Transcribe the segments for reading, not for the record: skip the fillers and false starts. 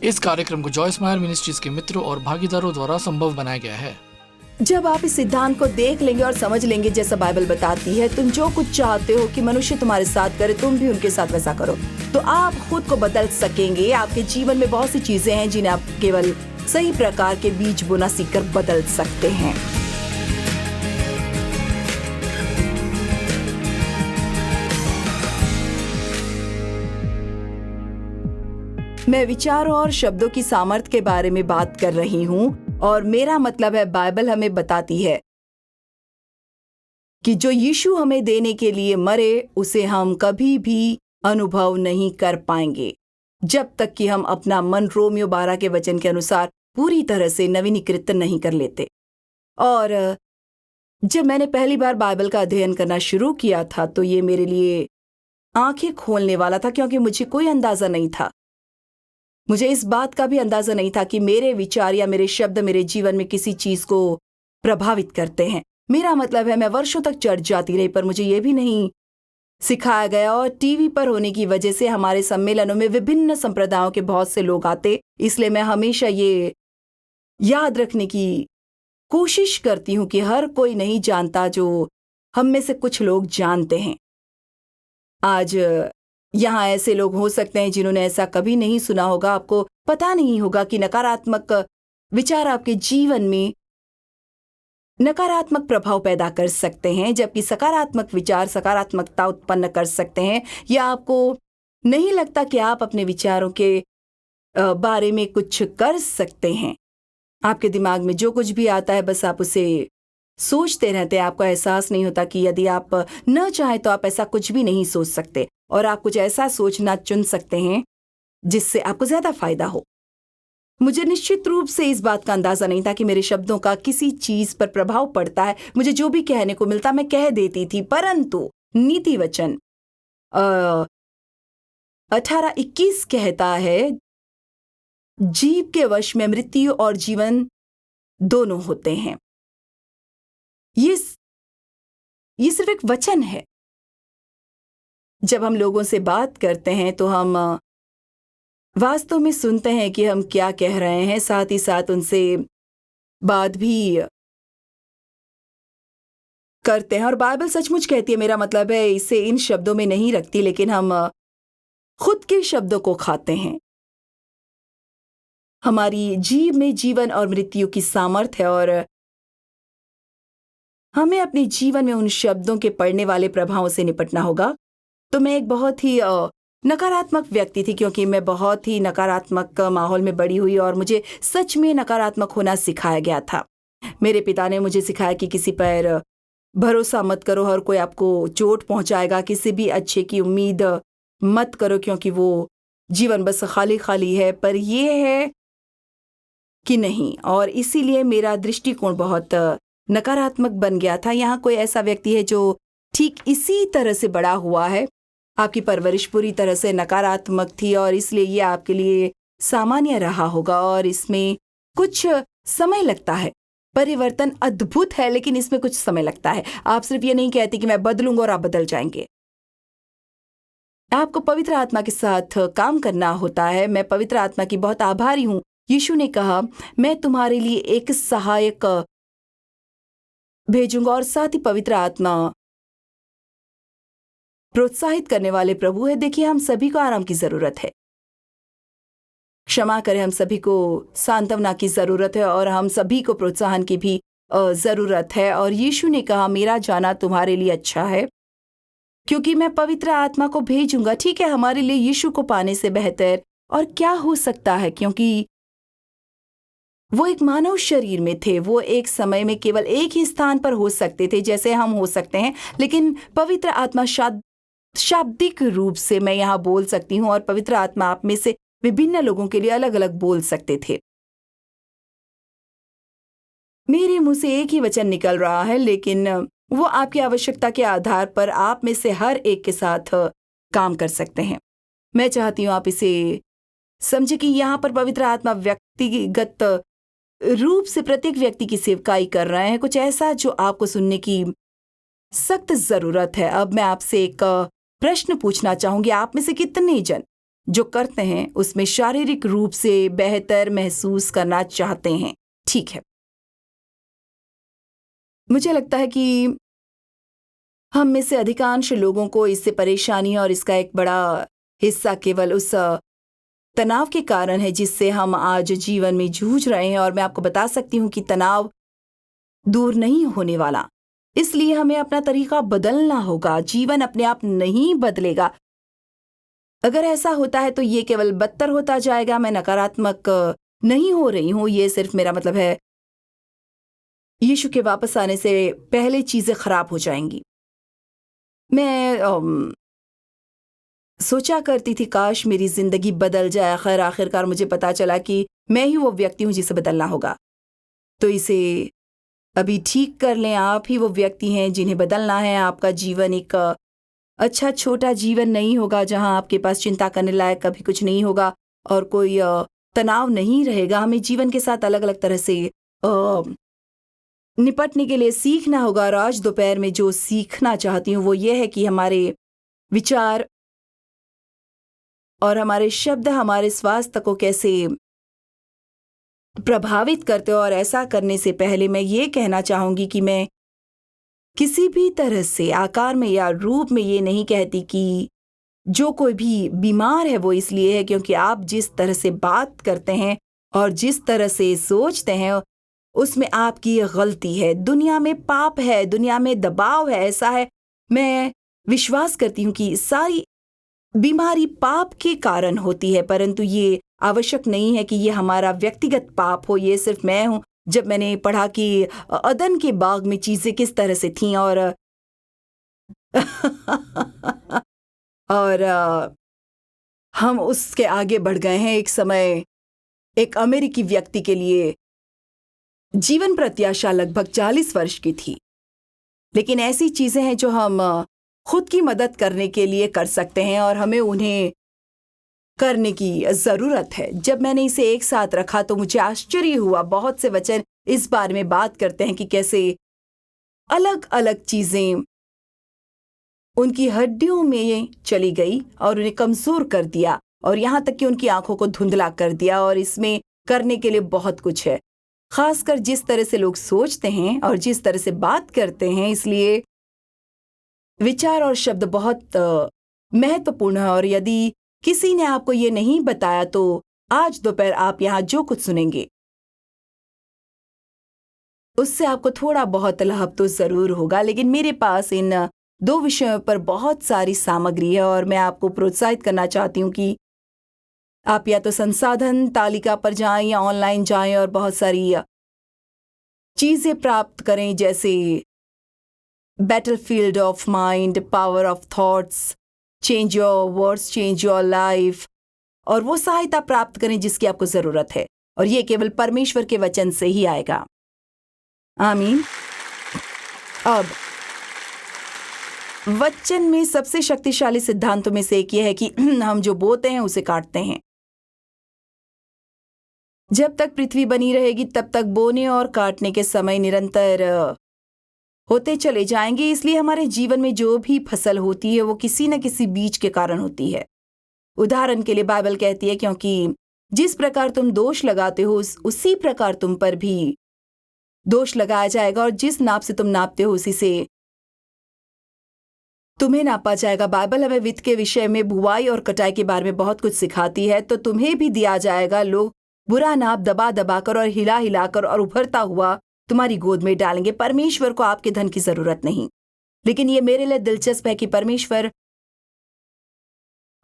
इस कार्यक्रम को जॉयस मायर मिनिस्ट्रीज के मित्रों और भागीदारों द्वारा संभव बनाया गया है। जब आप इस सिद्धांत को देख लेंगे और समझ लेंगे जैसा बाइबल बताती है, तुम जो कुछ चाहते हो कि मनुष्य तुम्हारे साथ करे, तुम भी उनके साथ वैसा करो, तो आप खुद को बदल सकेंगे। आपके जीवन में बहुत सी चीजें हैं जिन्हें आप केवल सही प्रकार के बीज बोना सीखकर बदल सकते हैं। मैं विचारों और शब्दों की सामर्थ्य के बारे में बात कर रही हूँ और मेरा मतलब है बाइबल हमें बताती है कि जो यीशु हमें देने के लिए मरे उसे हम कभी भी अनुभव नहीं कर पाएंगे जब तक कि हम अपना मन रोमियो 12 के वचन के अनुसार पूरी तरह से नवीनीकृत नहीं कर लेते। और जब मैंने पहली बार बाइबल का अध्ययन करना शुरू किया था तो ये मेरे लिए आंखें खोलने वाला था, क्योंकि मुझे कोई अंदाजा नहीं था। मुझे इस बात का भी अंदाजा नहीं था कि मेरे विचार या मेरे शब्द मेरे जीवन में किसी चीज को प्रभावित करते हैं। मेरा मतलब है मैं वर्षों तक चर्च जाती रही, पर मुझे ये भी नहीं सिखाया गया। और टीवी पर होने की वजह से हमारे सम्मेलनों में विभिन्न संप्रदायों के बहुत से लोग आते, इसलिए मैं हमेशा ये याद रखने की कोशिश करती हूँ कि हर कोई नहीं जानता जो हम में से कुछ लोग जानते हैं। आज यहाँ ऐसे लोग हो सकते हैं जिन्होंने ऐसा कभी नहीं सुना होगा। आपको पता नहीं होगा कि नकारात्मक विचार आपके जीवन में नकारात्मक प्रभाव पैदा कर सकते हैं, जबकि सकारात्मक विचार सकारात्मकता उत्पन्न कर सकते हैं। या आपको नहीं लगता कि आप अपने विचारों के बारे में कुछ कर सकते हैं। आपके दिमाग में जो कुछ भी आता है बस आप उसे सोचते रहते हैं। आपको एहसास नहीं होता कि यदि आप न चाहें तो आप ऐसा कुछ भी नहीं सोच सकते, और आप कुछ ऐसा सोचना चुन सकते हैं जिससे आपको ज्यादा फायदा हो। मुझे निश्चित रूप से इस बात का अंदाजा नहीं था कि मेरे शब्दों का किसी चीज पर प्रभाव पड़ता है। मुझे जो भी कहने को मिलता मैं कह देती थी, परंतु नीति वचन 18:21 कहता है, जीव के वश में मृत्यु और जीवन दोनों होते हैं। ये सिर्फ एक वचन है। जब हम लोगों से बात करते हैं तो हम वास्तव में सुनते हैं कि हम क्या कह रहे हैं, साथ ही साथ उनसे बात भी करते हैं। और बाइबल सचमुच कहती है, मेरा मतलब है इसे इन शब्दों में नहीं रखती, लेकिन हम खुद के शब्दों को खाते हैं। हमारी जीभ में जीवन और मृत्यु की सामर्थ्य है और हमें अपने जीवन में उन शब्दों के पड़ने वाले प्रभावों से निपटना होगा। तो मैं एक बहुत ही नकारात्मक व्यक्ति थी, क्योंकि मैं बहुत ही नकारात्मक माहौल में बड़ी हुई और मुझे सच में नकारात्मक होना सिखाया गया था। मेरे पिता ने मुझे सिखाया कि किसी पर भरोसा मत करो, हर कोई आपको चोट पहुंचाएगा, किसी भी अच्छे की उम्मीद मत करो क्योंकि वो जीवन बस खाली खाली है। पर यह है कि नहीं, और इसीलिए मेरा दृष्टिकोण बहुत नकारात्मक बन गया था। यहाँ कोई ऐसा व्यक्ति है जो ठीक इसी तरह से बड़ा हुआ है। आपकी परवरिश पूरी तरह से नकारात्मक थी और इसलिए ये आपके लिए सामान्य रहा होगा, और इसमें कुछ समय लगता है। परिवर्तन अद्भुत है, लेकिन इसमें कुछ समय लगता है। आप सिर्फ ये नहीं कहते कि मैं बदलूंगा और आप बदल जाएंगे। आपको पवित्र आत्मा के साथ काम करना होता है। मैं पवित्र आत्मा की बहुत आभारी हूं। यीशु ने कहा, मैं तुम्हारे लिए एक सहायक भेजूंगा, और साथ ही पवित्र आत्मा प्रोत्साहित करने वाले प्रभु है। देखिए, हम सभी को आराम की जरूरत है। क्षमा करें, हम सभी को सांत्वना की जरूरत है और हम सभी को प्रोत्साहन की भी जरूरत है। और यीशु ने कहा, मेरा जाना तुम्हारे लिए अच्छा है क्योंकि मैं पवित्र आत्मा को भेजूंगा। ठीक है, हमारे लिए यीशु को पाने से बेहतर और क्या हो सकता है, क्योंकि वो एक मानव शरीर में थे। वो एक समय में केवल एक ही स्थान पर हो सकते थे जैसे हम हो सकते हैं, लेकिन पवित्र आत्मा शाब्दिक रूप से मैं यहाँ बोल सकती हूँ, और पवित्र आत्मा आप में से विभिन्न लोगों के लिए अलग अलग बोल सकते थे। मेरे मुंह से एक ही वचन निकल रहा है, लेकिन वो आपकी आवश्यकता के आधार पर आप में से हर एक के साथ काम कर सकते हैं। मैं चाहती हूँ आप इसे समझे कि यहाँ पर पवित्र आत्मा व्यक्तिगत रूप से प्रत्येक व्यक्ति की सेवकाई कर रहे हैं, कुछ ऐसा जो आपको सुनने की सख्त जरूरत है। अब मैं आपसे एक प्रश्न पूछना चाहूंगी, आप में से कितने जन जो करते हैं उसमें शारीरिक रूप से बेहतर महसूस करना चाहते हैं। ठीक है, मुझे लगता है कि हम में से अधिकांश लोगों को इससे परेशानी है और इसका एक बड़ा हिस्सा केवल उस तनाव के कारण है जिससे हम आज जीवन में जूझ रहे हैं। और मैं आपको बता सकती हूँ कि तनाव दूर नहीं होने वाला, इसलिए हमें अपना तरीका बदलना होगा। जीवन अपने आप नहीं बदलेगा। अगर ऐसा होता है तो ये केवल बदतर होता जाएगा। मैं नकारात्मक नहीं हो रही हूँ, ये सिर्फ मेरा मतलब है यीशु के वापस आने से पहले चीजें खराब हो जाएंगी। मैं सोचा करती थी काश मेरी जिंदगी बदल जाए। खैर आखिरकार मुझे पता चला कि मैं ही वो व्यक्ति हूं जिसे बदलना होगा। तो इसे अभी ठीक कर लें। आप ही वो व्यक्ति हैं जिन्हें बदलना है। आपका जीवन एक अच्छा छोटा जीवन नहीं होगा जहां आपके पास चिंता करने लायक कभी कुछ नहीं होगा और कोई तनाव नहीं रहेगा। हमें जीवन के साथ अलग अलग तरह से निपटने के लिए सीखना होगा। और आज दोपहर में जो सीखना चाहती हूँ वो ये है कि हमारे विचार और हमारे शब्द हमारे स्वास्थ्य को कैसे प्रभावित करते हो। और ऐसा करने से पहले मैं ये कहना चाहूंगी कि मैं किसी भी तरह से आकार में या रूप में ये नहीं कहती कि जो कोई भी बीमार है वो इसलिए है क्योंकि आप जिस तरह से बात करते हैं और जिस तरह से सोचते हैं उसमें आपकी गलती है। दुनिया में पाप है, दुनिया में दबाव है, ऐसा है। मैं विश्वास करती हूँ कि सारी बीमारी पाप के कारण होती है, परंतु ये आवश्यक नहीं है कि ये हमारा व्यक्तिगत पाप हो। ये सिर्फ मैं हूँ। जब मैंने पढ़ा कि अदन के बाग में चीजें किस तरह से थीं और और हम उसके आगे बढ़ गए हैं। एक समय एक अमेरिकी व्यक्ति के लिए जीवन प्रत्याशा लगभग 40 वर्ष की थी, लेकिन ऐसी चीजें हैं जो हम खुद की मदद करने के लिए कर सकते हैं और हमें उन्हें करने की जरूरत है। जब मैंने इसे एक साथ रखा तो मुझे आश्चर्य हुआ। बहुत से वचन इस बारे में बात करते हैं कि कैसे अलग अलग चीजें उनकी हड्डियों में चली गई और उन्हें कमजोर कर दिया और यहां तक कि उनकी आंखों को धुंधला कर दिया। और इसमें करने के लिए बहुत कुछ है, खासकर जिस तरह से लोग सोचते हैं और जिस तरह से बात करते हैं। इसलिए विचार और शब्द बहुत महत्वपूर्ण है। और यदि किसी ने आपको ये नहीं बताया तो आज दोपहर आप यहाँ जो कुछ सुनेंगे उससे आपको थोड़ा बहुत लाभ तो जरूर होगा। लेकिन मेरे पास इन 2 विषयों पर बहुत सारी सामग्री है और मैं आपको प्रोत्साहित करना चाहती हूँ कि आप या तो संसाधन तालिका पर जाएं या ऑनलाइन जाएं और बहुत सारी चीजें प्राप्त करें, जैसे battlefield of mind, power of thoughts, change your words, change your life, और वो सहायता प्राप्त करें जिसकी आपको जरूरत है। और ये केवल परमेश्वर के वचन से ही आएगा। आमीन। अब वचन में सबसे शक्तिशाली सिद्धांतों में से एक यह है कि हम जो बोते हैं उसे काटते हैं। जब तक पृथ्वी बनी रहेगी तब तक बोने और काटने के समय निरंतर होते चले जाएंगे। इसलिए हमारे जीवन में जो भी फसल होती है वो किसी न किसी बीज के कारण होती है। उदाहरण के लिए बाइबल कहती है क्योंकि जिस प्रकार तुम दोष लगाते हो उसी प्रकार तुम पर भी दोष लगाया जाएगा और जिस नाप से तुम नापते हो उसी से तुम्हें नापा जाएगा। बाइबल हमें वित्त के विषय में बुवाई और कटाई के बारे में बहुत कुछ सिखाती है। तो तुम्हें भी दिया जाएगा। लोग बुरा नाप दबा दबाकर और हिला हिलाकर और उभरता हुआ तुम्हारी गोद में डालेंगे। परमेश्वर को आपके धन की जरूरत नहीं, लेकिन ये मेरे लिए दिलचस्प है कि परमेश्वर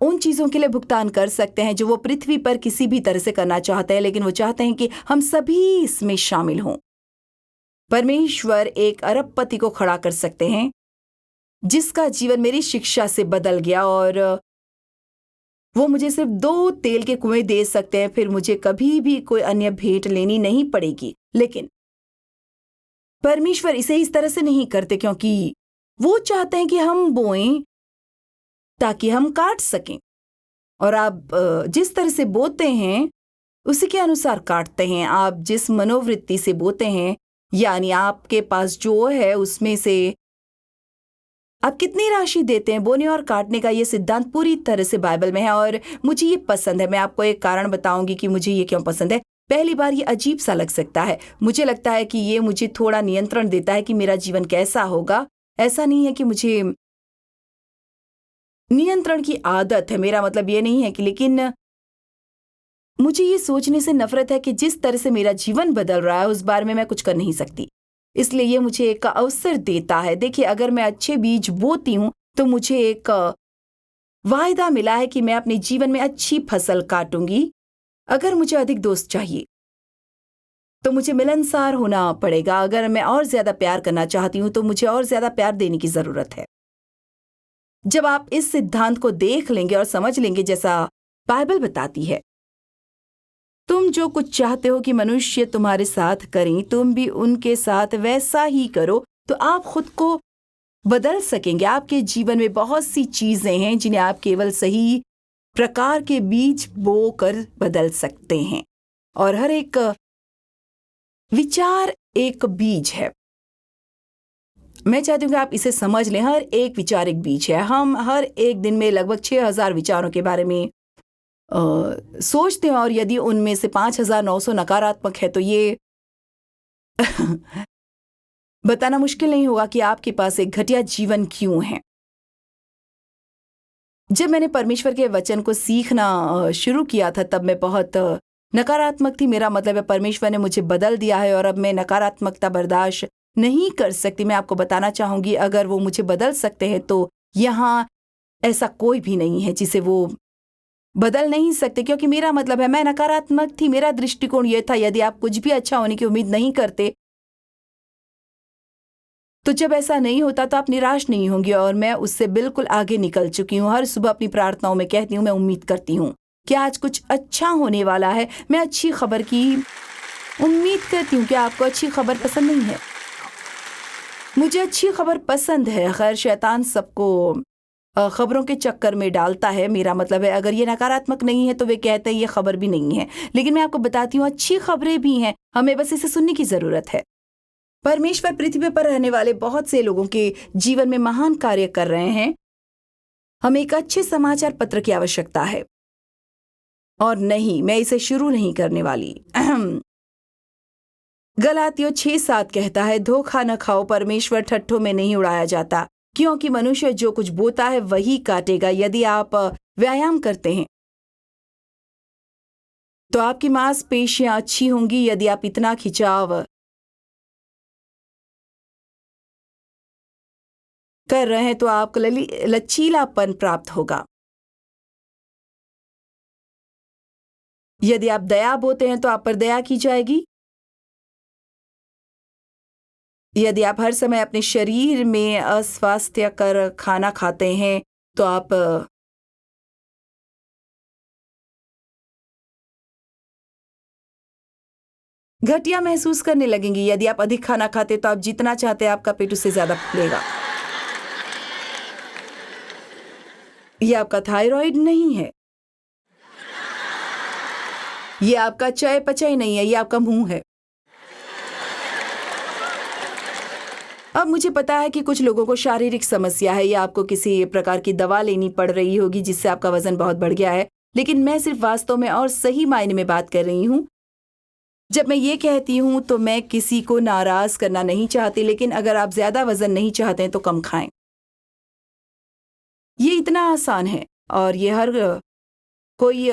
उन चीजों के लिए भुगतान कर सकते हैं जो वो पृथ्वी पर किसी भी तरह से करना चाहते हैं, लेकिन वो चाहते हैं कि हम सभी इसमें शामिल हों। परमेश्वर एक अरबपति को खड़ा कर सकते हैं जिसका जीवन मेरी शिक्षा से बदल गया और वो मुझे सिर्फ 2 तेल के कुएं दे सकते हैं, फिर मुझे कभी भी कोई अन्य भेंट लेनी नहीं पड़ेगी। लेकिन परमेश्वर इसे इस तरह से नहीं करते क्योंकि वो चाहते हैं कि हम बोएं ताकि हम काट सकें। और आप जिस तरह से बोते हैं उसी के अनुसार काटते हैं। आप जिस मनोवृत्ति से बोते हैं, यानी आपके पास जो है उसमें से आप कितनी राशि देते हैं, बोने और काटने का ये सिद्धांत पूरी तरह से बाइबल में है और मुझे ये पसंद है। मैं आपको एक कारण बताऊंगी कि मुझे ये क्यों पसंद है। पहली बार ये अजीब सा लग सकता है, मुझे लगता है कि ये मुझे थोड़ा नियंत्रण देता है कि मेरा जीवन कैसा होगा। ऐसा नहीं है कि मुझे नियंत्रण की आदत है, मेरा मतलब ये नहीं है कि, लेकिन मुझे ये सोचने से नफरत है कि जिस तरह से मेरा जीवन बदल रहा है उस बारे में मैं कुछ कर नहीं सकती। इसलिए ये मुझे एक अवसर देता है। देखिए, अगर मैं अच्छे बीज बोती हूँ तो मुझे एक वायदा मिला है कि मैं अपने जीवन में अच्छी फसल काटूंगी। अगर मुझे अधिक दोस्त चाहिए तो मुझे मिलनसार होना पड़ेगा। अगर मैं और ज्यादा प्यार करना चाहती हूँ तो मुझे और ज्यादा प्यार देने की जरूरत है। जब आप इस सिद्धांत को देख लेंगे और समझ लेंगे जैसा बाइबल बताती है, तुम जो कुछ चाहते हो कि मनुष्य तुम्हारे साथ करें, तुम भी उनके साथ वैसा ही करो, तो आप खुद को बदल सकेंगे। आपके जीवन में बहुत सी चीजें हैं जिन्हें आप केवल सही प्रकार के बीज बो कर बदल सकते हैं, और हर एक विचार एक बीज है। मैं चाहती हूँ कि आप इसे समझ लें, हर एक विचार एक बीज है। हम हर एक दिन में लगभग 6000 विचारों के बारे में सोचते हैं, और यदि उनमें से 5900 नकारात्मक है तो ये बताना मुश्किल नहीं होगा कि आपके पास एक घटिया जीवन क्यों है। जब मैंने परमेश्वर के वचन को सीखना शुरू किया था तब मैं बहुत नकारात्मक थी। मेरा मतलब है परमेश्वर ने मुझे बदल दिया है और अब मैं नकारात्मकता बर्दाश्त नहीं कर सकती। मैं आपको बताना चाहूंगी, अगर वो मुझे बदल सकते हैं तो यहाँ ऐसा कोई भी नहीं है जिसे वो बदल नहीं सकते, क्योंकि मेरा मतलब है मैं नकारात्मक थी। मेरा दृष्टिकोण यह था, यदि आप कुछ भी अच्छा होने की उम्मीद नहीं करते तो जब ऐसा नहीं होता तो आप निराश नहीं होंगे, और मैं उससे बिल्कुल आगे निकल चुकी हूँ। हर सुबह अपनी प्रार्थनाओं में कहती हूँ, मैं उम्मीद करती हूँ कि आज कुछ अच्छा होने वाला है। मैं अच्छी खबर की उम्मीद करती हूँ। कि आपको अच्छी खबर पसंद नहीं है? मुझे अच्छी खबर पसंद है। खैर, शैतान सबको खबरों के चक्कर में डालता है। मेरा मतलब है अगर ये नकारात्मक नहीं है तो वे कहते हैं ये खबर भी नहीं है, लेकिन मैं आपको बताती हूँ अच्छी खबरें भी हैं, हमें बस इसे सुनने की जरूरत है। परमेश्वर पृथ्वी पर रहने वाले बहुत से लोगों के जीवन में महान कार्य कर रहे हैं। हमें एक अच्छे समाचार पत्र की आवश्यकता है, और नहीं, मैं इसे शुरू नहीं करने वाली। गलातियों 6:7 कहता है, धोखा न खाओ, परमेश्वर ठट्ठों में नहीं उड़ाया जाता, क्योंकि मनुष्य जो कुछ बोता है वही काटेगा। यदि आप व्यायाम करते हैं तो आपकी मांसपेशियां अच्छी होंगी। यदि आप इतना खिंचाव कर रहे हैं तो आपको लचीलापन प्राप्त होगा। यदि आप दया बोते हैं तो आप पर दया की जाएगी। यदि आप हर समय अपने शरीर में अस्वास्थ्यकर खाना खाते हैं तो आप घटिया महसूस करने लगेंगे। यदि आप अधिक खाना खाते तो आप जितना चाहते हैं आपका पेट उससे ज्यादा फूलेगा। ये आपका थायराइड नहीं है, ये आपका चयापचय नहीं है, ये आपका मुंह है। अब मुझे पता है कि कुछ लोगों को शारीरिक समस्या है या आपको किसी प्रकार की दवा लेनी पड़ रही होगी जिससे आपका वजन बहुत बढ़ गया है, लेकिन मैं सिर्फ वास्तव में और सही मायने में बात कर रही हूँ। जब मैं ये कहती हूँ तो मैं किसी को नाराज करना नहीं चाहती, लेकिन अगर आप ज्यादा वजन नहीं चाहते हैं तो कम खाएं। ये इतना आसान है और ये हर कोई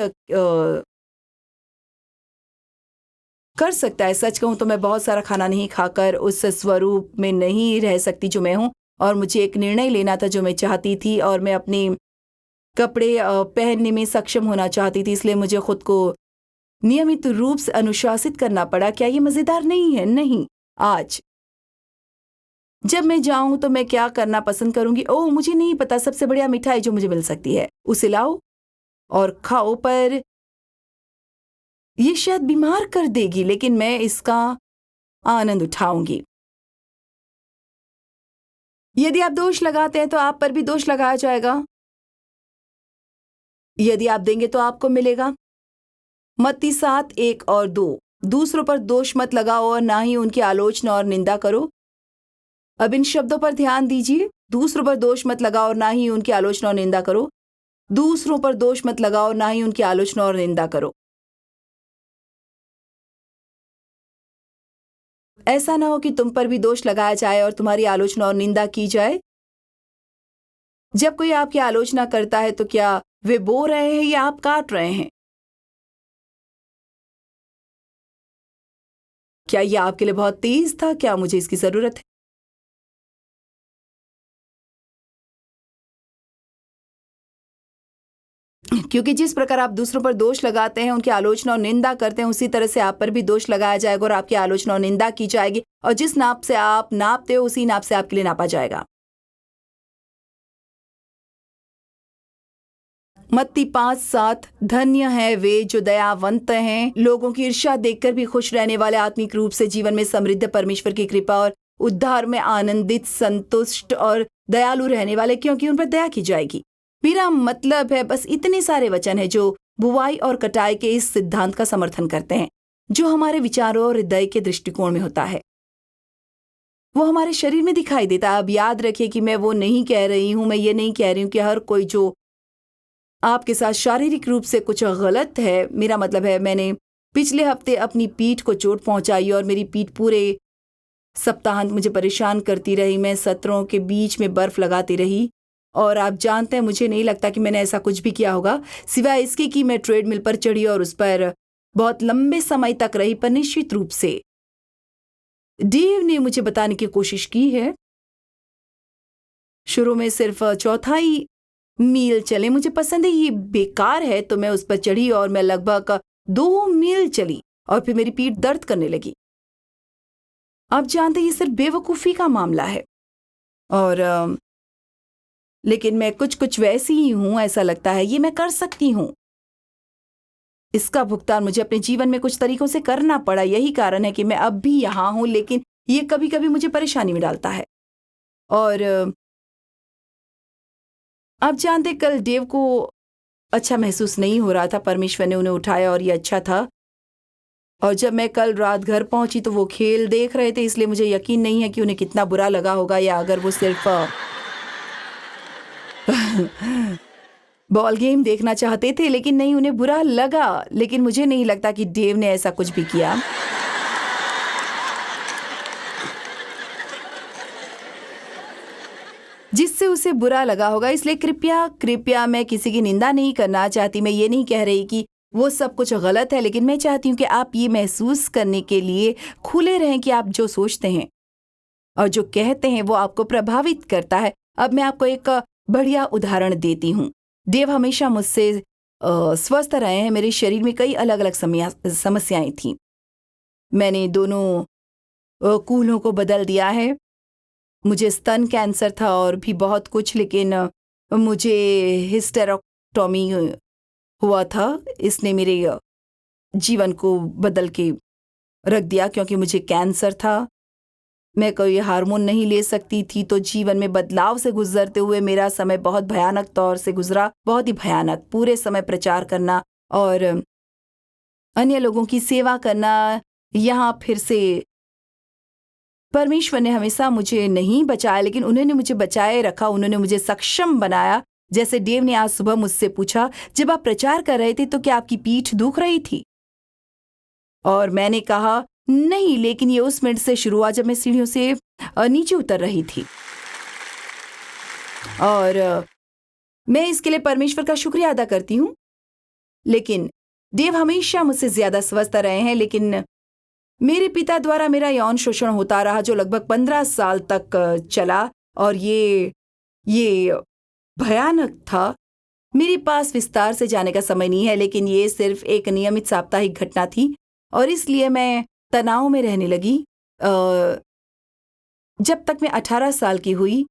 कर सकता है। सच कहूं तो मैं बहुत सारा खाना नहीं खाकर उस स्वरूप में नहीं रह सकती जो मैं हूं, और मुझे एक निर्णय लेना था जो मैं चाहती थी, और मैं अपने कपड़े पहनने में सक्षम होना चाहती थी। इसलिए मुझे खुद को नियमित रूप से अनुशासित करना पड़ा। क्या ये मजेदार नहीं है? नहीं। आज जब मैं जाऊं तो मैं क्या करना पसंद करूंगी? ओह, मुझे नहीं पता। सबसे बढ़िया मिठाई जो मुझे मिल सकती है उसे लाओ और खाओ, पर ये शायद बीमार कर देगी, लेकिन मैं इसका आनंद उठाऊंगी। यदि आप दोष लगाते हैं तो आप पर भी दोष लगाया जाएगा। यदि आप देंगे तो आपको मिलेगा। मत्ती 7:1-2। दूसरों पर दोष मत लगाओ और ना ही उनकी आलोचना और निंदा करो। अब इन शब्दों पर ध्यान दीजिए। दूसरों पर दोष मत लगाओ और ना ही उनकी आलोचना और निंदा करो। दूसरों पर दोष मत लगाओ और ना ही उनकी आलोचना और निंदा करो। ऐसा ना हो कि तुम पर भी दोष लगाया जाए और तुम्हारी आलोचना और निंदा की जाए। जब कोई आपकी आलोचना करता है तो क्या वे बो रहे हैं या आप काट रहे हैं? क्या यह आपके लिए बहुत तेज था? क्या मुझे इसकी जरूरत है? क्योंकि जिस प्रकार आप दूसरों पर दोष लगाते हैं, उनकी आलोचना और निंदा करते हैं, उसी तरह से आप पर भी दोष लगाया जाएगा और आपकी आलोचना और निंदा की जाएगी, और जिस नाप से आप नापते हो उसी नाप से आपके लिए नापा जाएगा। मत्ती 5:7 धन्य है वे जो दयावंत हैं, लोगों की ईर्ष्या देखकर भी खुश रहने वाले, आत्मिक रूप से जीवन में समृद्ध, परमेश्वर की कृपा और उद्धार में आनंदित, संतुष्ट और दयालु रहने वाले, क्योंकि उन पर दया की जाएगी। मेरा मतलब है, बस इतने सारे वचन हैं जो बुवाई और कटाई के इस सिद्धांत का समर्थन करते हैं, जो हमारे विचारों और हृदय के दृष्टिकोण में होता है, वो हमारे शरीर में दिखाई देता है। अब याद रखिए कि मैं वो नहीं कह रही हूं, मैं ये नहीं कह रही हूं कि हर कोई जो आपके साथ शारीरिक रूप से कुछ गलत है, मेरा मतलब है, मैंने पिछले हफ्ते अपनी पीठ को चोट पहुंचाई और मेरी पीठ पूरे सप्ताहांत मुझे परेशान करती रही। मैं सत्रों के बीच में बर्फ लगाती रही और आप जानते हैं, मुझे नहीं लगता कि मैंने ऐसा कुछ भी किया होगा, सिवाय इसके कि मैं ट्रेडमिल पर चढ़ी और उस पर बहुत लंबे समय तक रही। पर निश्चित रूप से डेव ने मुझे बताने की कोशिश की है। शुरू में सिर्फ चौथाई मील चले, मुझे पसंद है, ये बेकार है, तो मैं उस पर चढ़ी और मैं लगभग 2 मील चली और फिर मेरी पीठ दर्द करने लगी। आप जानते हैं, ये सिर्फ बेवकूफ़ी का मामला है, और लेकिन मैं कुछ वैसी ही हूं, ऐसा लगता है, ये मैं कर सकती हूं। इसका भुगतान मुझे अपने जीवन में कुछ तरीकों से करना पड़ा। यही कारण है कि मैं अब भी यहां हूं, लेकिन ये कभी कभी मुझे परेशानी में डालता है। और आप जानते, कल डेव को अच्छा महसूस नहीं हो रहा था। परमेश्वर ने उन्हें उठाया और ये अच्छा था। और जब मैं कल रात घर पहुंची तो वो खेल देख रहे थे, इसलिए मुझे यकीन नहीं है कि उन्हें कितना बुरा लगा होगा, या अगर वो सिर्फ बॉल गेम देखना चाहते थे, लेकिन नहीं, उन्हें बुरा लगा। लेकिन मुझे नहीं लगता कि डेव ने ऐसा कुछ भी किया। जिससे उसे बुरा लगा होगा। इसलिए कृपया मैं किसी की निंदा नहीं करना चाहती। मैं ये नहीं कह रही कि वो सब कुछ गलत है, लेकिन मैं चाहती हूँ कि आप ये महसूस करने के लिए खुले रहें कि आप जो सोचते हैं और जो कहते हैं वो आपको प्रभावित करता है। अब मैं आपको एक बढ़िया उदाहरण देती हूँ। डेव हमेशा मुझसे स्वस्थ रहे हैं। मेरे शरीर में कई अलग अलग समस्याएं थीं। मैंने दोनों कूल्हों को बदल दिया है। मुझे स्तन कैंसर था और भी बहुत कुछ, लेकिन मुझे हिस्टेरेक्टोमी हुआ था। इसने मेरे जीवन को बदल के रख दिया, क्योंकि मुझे कैंसर था। मैं कोई हार्मोन नहीं ले सकती थी, तो जीवन में बदलाव से गुजरते हुए मेरा समय बहुत भयानक तौर से गुजरा, बहुत ही भयानक। पूरे समय प्रचार करना और अन्य लोगों की सेवा करना। यहाँ फिर से परमेश्वर ने हमेशा मुझे नहीं बचाया, लेकिन उन्होंने मुझे बचाए रखा, उन्होंने मुझे सक्षम बनाया। जैसे डेव ने आज सुबह मुझसे पूछा, जब आप प्रचार कर रहे थे तो क्या आपकी पीठ दुख रही थी? और मैंने कहा नहीं, लेकिन ये उस मिनट से शुरू हुआ जब मैं सीढ़ियों से नीचे उतर रही थी। और मैं इसके लिए परमेश्वर का शुक्रिया अदा करती हूँ। लेकिन देव हमेशा मुझसे ज्यादा स्वस्थ रहे हैं। लेकिन मेरे पिता द्वारा मेरा यौन शोषण होता रहा, जो लगभग 15 साल तक चला, और ये भयानक था। मेरे पास विस्तार से जाने का समय नहीं है, लेकिन ये सिर्फ एक नियमित साप्ताहिक घटना थी, और इसलिए मैं तनाव में रहने लगी। जब तक मैं 18 साल की हुई,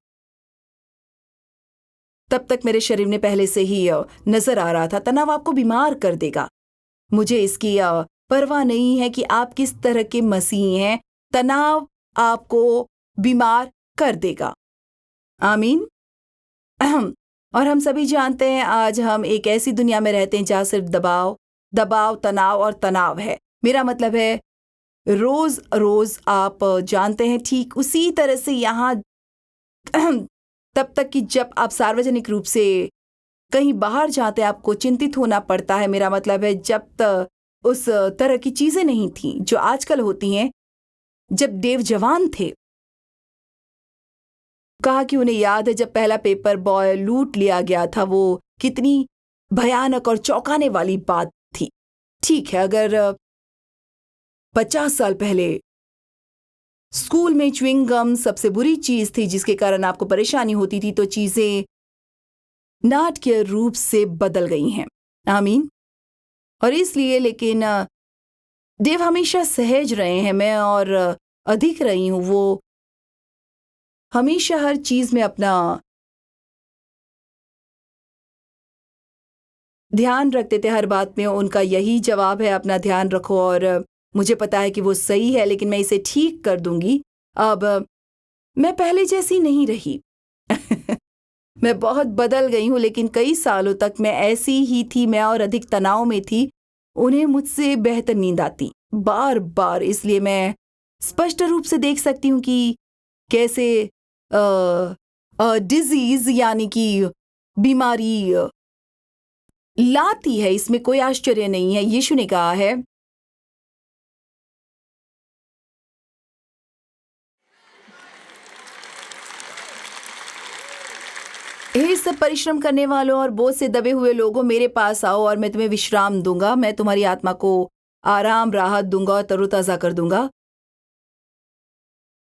तब तक मेरे शरीर में पहले से ही नजर आ रहा था, तनाव आपको बीमार कर देगा। मुझे इसकी परवाह नहीं है कि आप किस तरह के मसीही हैं, तनाव आपको बीमार कर देगा। आमीन। और हम सभी जानते हैं, आज हम एक ऐसी दुनिया में रहते हैं जहाँ सिर्फ दबाव, तनाव और तनाव है। मेरा मतलब है, रोज आप जानते हैं, ठीक उसी तरह से यहाँ तब तक कि जब आप सार्वजनिक रूप से कहीं बाहर जाते हैं आपको चिंतित होना पड़ता है। मेरा मतलब है जब तक उस तरह की चीजें नहीं थी जो आजकल होती हैं। जब देव जवान थे, कहा कि उन्हें याद है जब पहला पेपर बॉय लूट लिया गया था, वो कितनी भयानक और चौंकाने वाली बात थी। ठीक है, अगर 50 साल पहले स्कूल में च्युइंग गम सबसे बुरी चीज थी जिसके कारण आपको परेशानी होती थी, तो चीजें नाटकीय रूप से बदल गई हैं। आमीन। और इसलिए लेकिन देव हमेशा सहज रहे हैं, मैं और अधिक रही हूं। वो हमेशा हर चीज में अपना ध्यान रखते थे, हर बात में उनका यही जवाब है, अपना ध्यान रखो। और मुझे पता है कि वो सही है, लेकिन मैं इसे ठीक कर दूंगी। अब मैं पहले जैसी नहीं रही। मैं बहुत बदल गई हूं, लेकिन कई सालों तक मैं ऐसी ही थी। मैं और अधिक तनाव में थी। उन्हें मुझसे बेहतर नींद आती बार बार, इसलिए मैं स्पष्ट रूप से देख सकती हूँ कि कैसे डिजीज यानी कि बीमारी लाती है। इसमें कोई आश्चर्य नहीं है। यीशु ने कहा है, हे सब परिश्रम करने वालों और बोझ से दबे हुए लोगों, मेरे पास आओ और मैं तुम्हें विश्राम दूंगा। मैं तुम्हारी आत्मा को आराम, राहत दूंगा और तरोताजा कर दूंगा।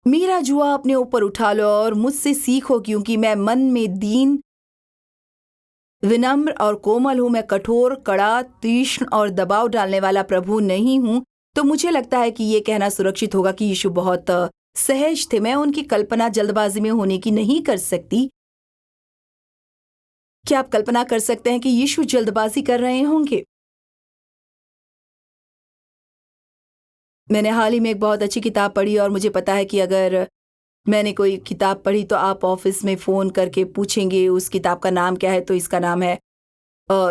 मेरा जुआ अपने ऊपर उठा लो और मुझसे सीखो, क्योंकि मैं मन में दीन, विनम्र और कोमल हूं। मैं कठोर, कड़ा, तीक्ष्ण और दबाव डालने वाला प्रभु नहीं हूं। तो मुझे लगता है कि यह कहना सुरक्षित होगा कि यीशु बहुत सहज थे। मैं उनकी कल्पना जल्दबाजी में होने की नहीं कर सकती। क्या आप कल्पना कर सकते हैं कि यीशु जल्दबाजी कर रहे होंगे? मैंने हाल ही में एक बहुत अच्छी किताब पढ़ी और मुझे पता है कि अगर मैंने कोई किताब पढ़ी तो आप ऑफिस में फ़ोन करके पूछेंगे उस किताब का नाम क्या है, तो इसका नाम है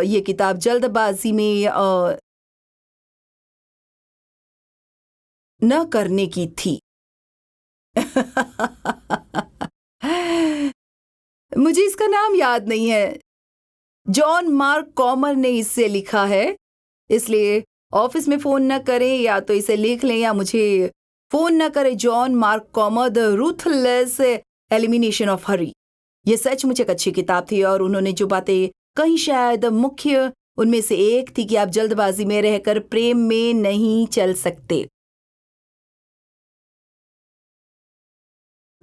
ये किताब जल्दबाजी में न करने की थी। मुझे इसका नाम याद नहीं है। जॉन मार्क कॉमर ने इसे लिखा है, इसलिए ऑफिस में फ़ोन न करें, या तो इसे लिख लें या मुझे फ़ोन न करें। John Mark Comer, the ruthless elimination of hurry. ये सचमुच एक अच्छी किताब थी और उन्होंने जो बातें कही, शायद मुख्य उनमें से एक थी कि आप जल्दबाजी में रहकर प्रेम में नहीं चल सकते।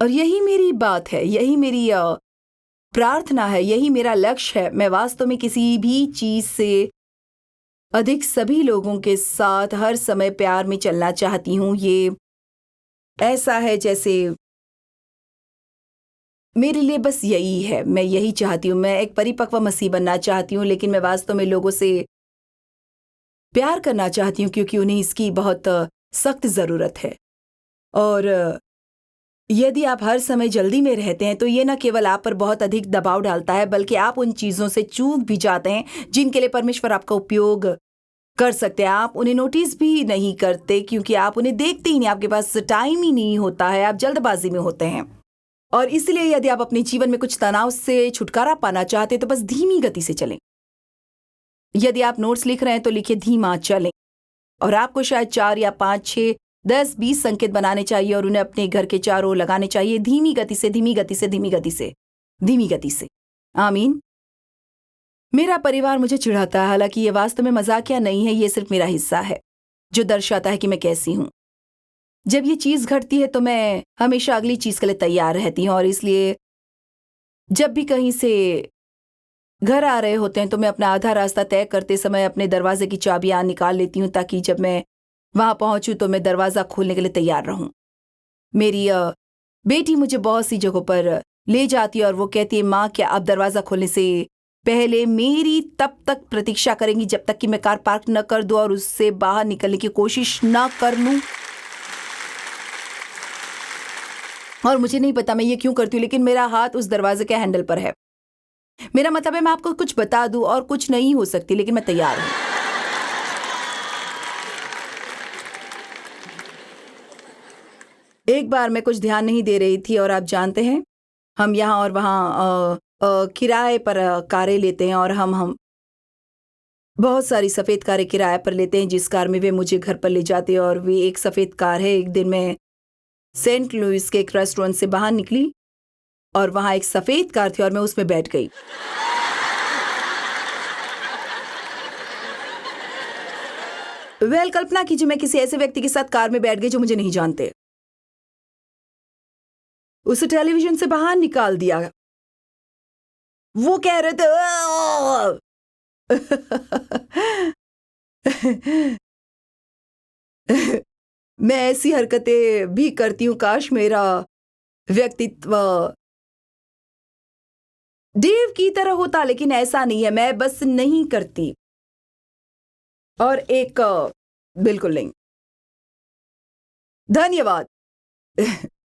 और यही मेरी बात है, यही मेरी प्रार्थना है, यही मेरा लक्ष्य है। मैं वास्तव में किसी भी चीज से अधिक सभी लोगों के साथ हर समय प्यार में चलना चाहती हूँ। ये ऐसा है जैसे मेरे लिए बस यही है, मैं यही चाहती हूँ। मैं एक परिपक्व मसीह बनना चाहती हूँ, लेकिन मैं वास्तव में लोगों से प्यार करना चाहती हूँ क्योंकि उन्हें इसकी बहुत सख्त ज़रूरत है। और यदि आप हर समय जल्दी में रहते हैं तो ये न केवल आप पर बहुत अधिक दबाव डालता है, बल्कि आप उन चीज़ों से चूक भी जाते हैं जिनके लिए परमेश्वर आपका उपयोग कर सकते हैं। आप उन्हें नोटिस भी नहीं करते क्योंकि आप उन्हें देखते ही नहीं, आपके पास टाइम ही नहीं होता है, आप जल्दबाजी में होते हैं। और इसलिए यदि आप अपने जीवन में कुछ तनाव से छुटकारा पाना चाहते हैं तो बस धीमी गति से चलें। यदि आप नोट्स लिख रहे हैं तो लिखिए, धीमा चलें। और आपको शायद 4 या 5, 6, 10, 20 संकेत बनाने चाहिए और उन्हें अपने घर के चारों ओर लगाने चाहिए, धीमी गति से, धीमी गति से, धीमी गति से, धीमी गति से। आमीन। मेरा परिवार मुझे चिढ़ाता है, हालांकि ये वास्तव में मजाकिया नहीं है, ये सिर्फ मेरा हिस्सा है जो दर्शाता है कि मैं कैसी हूं। जब ये चीज घटती है तो मैं हमेशा अगली चीज के लिए तैयार रहती हूँ, और इसलिए जब भी कहीं से घर आ रहे होते हैं तो मैं अपना आधा रास्ता तय करते समय अपने दरवाजे की चाबियां निकाल लेती हूँ, ताकि जब मैं वहां पहुंचूं तो मैं दरवाजा खोलने के लिए तैयार रहूं। मेरी बेटी मुझे बहुत सी जगहों पर ले जाती है और वो कहती है, माँ क्या आप दरवाजा खोलने से पहले मेरी तब तक प्रतीक्षा करेंगी जब तक कि मैं कार पार्क न कर दूं और उससे बाहर निकलने की कोशिश न कर लूं। और मुझे नहीं पता मैं ये क्यों करती हूँ, लेकिन मेरा हाथ उस दरवाजे के हैंडल पर है। मेरा मतलब है मैं आपको कुछ बता दूं और कुछ नहीं हो सकती, लेकिन मैं तैयार हूं। एक बार मैं कुछ ध्यान नहीं दे रही थी और आप जानते हैं, हम यहाँ और वहाँ किराए पर कारें लेते हैं और हम बहुत सारी सफ़ेद कारें किराए पर लेते हैं, जिस कार में वे मुझे घर पर ले जाते हैं। और वे एक सफ़ेद कार है। एक दिन मैं सेंट लुइस के एक रेस्टोरेंट से बाहर निकली और वहाँ एक सफ़ेद कार थी और मैं उसमें बैठ गई। कल्पना कीजिए मैं किसी ऐसे व्यक्ति के साथ कार में बैठ गई जो मुझे नहीं जानते। उसे टेलीविजन से बाहर निकाल दिया। वो कह रहे थे मैं ऐसी हरकतें भी करती हूँ, काश मेरा व्यक्तित्व डेव की तरह होता, लेकिन ऐसा नहीं है। मैं बस नहीं करती। और एक बिल्कुल नहीं। धन्यवाद।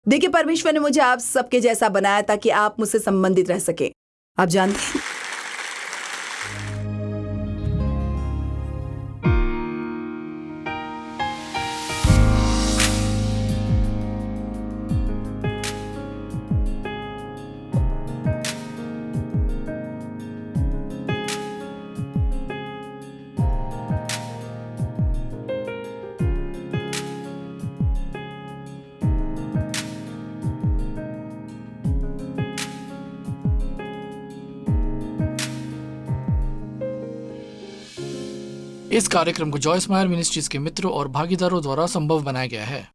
देखिए, परमेश्वर ने मुझे आप सबके जैसा बनाया ताकि आप मुझसे संबंधित रह सके। आप जानते हैं, इस कार्यक्रम को जॉयस मायर मिनिस्ट्रीज के मित्रों और भागीदारों द्वारा संभव बनाया गया है।